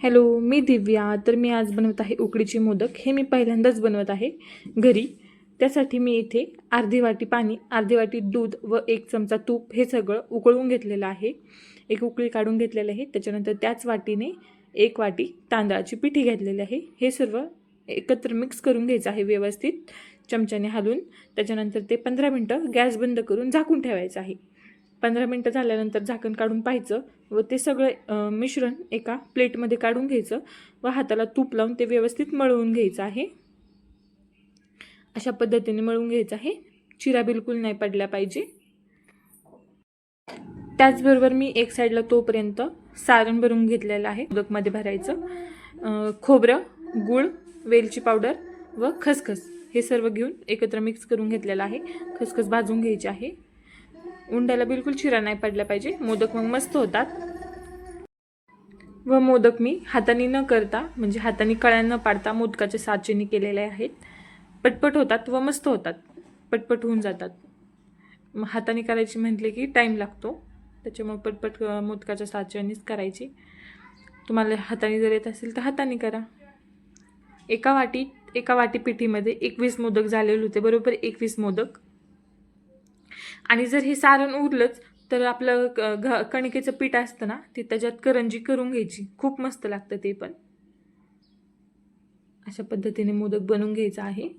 Hello, मी दिव्या. तर मी आज बनवत आहे उकडीचे मोदक. हे मी पहिल्यांदाच बनवत आहे घरी. त्यासाठी मी इथे अर्धी वाटी पाणी, अर्धी वाटी दूध व 1 चमचा तूप हे सगळं उकळून घेतलेलं आहे. एक उकळी काढून घेतलेलं आहे. त्याच्यानंतर त्याच वाटीने 1 वाटी तांदळाची पिठी घेतलेली आहे. हे सर्व एकत्र मिक्स करून घ्यायचं आहे व्यवस्थित चमच्याने हलवून. त्याच्यानंतर ते 15 मिनटं गॅस बंद करून झाकून ठेवायचं आहे. 15 मिनटं झाल्यानंतर झाकण काढून पाहायचं व ते सगळं मिश्रण एका प्लेटमध्ये काढून घ्यायचं व हाताला तूप लावून ते व्यवस्थित मळवून घ्यायचं आहे. अशा पद्धतीने मळवून घ्यायचं आहे. चिरा बिलकुल नाही पडला पाहिजे. त्याचबरोबर मी एक साईडला तोपर्यंत सारण भरून घेतलेलं आहे. मोदकमध्ये भरायचं खोबरं, गूळ, वेलची पावडर व खसखस हे सर्व घेऊन एकत्र मिक्स करून घेतलेलं आहे. खसखस भाजून घ्यायची आहे. उंड्याला बिलकुल चिरा नाही पडला पाहिजे. मोदक मग मस्त होतात. व मोदक मी हाताने न करता म्हणजे हाताने कळ्या न पाडता मोदकाच्या साचेने केलेले आहेत. पटपट होतात व मस्त होतात. पटपट होऊन जातात. हाताने करायची म्हटले की टाईम लागतो. त्याच्यामुळे पटपट मोदकाच्या साचेनेच करायची. तुम्हाला हाताने जर येत असेल तर हाताने करा. एका वाटी पिठीमध्ये 21 मोदक झालेले होते. बरोबर 21 मोदक. आणि जर हे सारण उरलंच तर आपलं कणकेचं पीठ असतं ना, ते त्याच्यात करंजी करून घ्यायची. खूप मस्त लागतं ते पण. अशा पद्धतीने मोदक बनवून घ्यायचा आहे.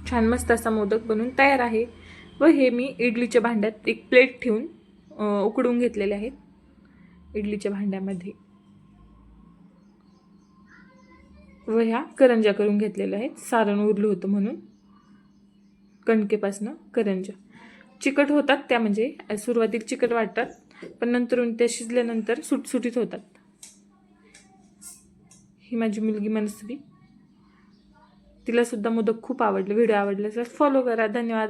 छान मस्त असा मोदक बनवून तयार आहे. व हे मी इडलीच्या भांड्यात एक प्लेट ठेवून उकडून घेतलेले आहेत. इडलीच्या भांड्यामध्ये व ह्या करंज्या करून घेतलेल्या आहेत. सारण उरलं होतं म्हणून. कणकेपासनं करंज्या चिकट होतात. त्या म्हणजे सुरुवातीला चिकट वाटतात, पण नंतरून त्या शिजल्यानंतर सुटसुटीत होतात. ही माझी मुलगी मनस्वी. तिला सुद्धा मोदक खूप आवडले. व्हिडिओ आवडला तर फॉलो करा. धन्यवाद.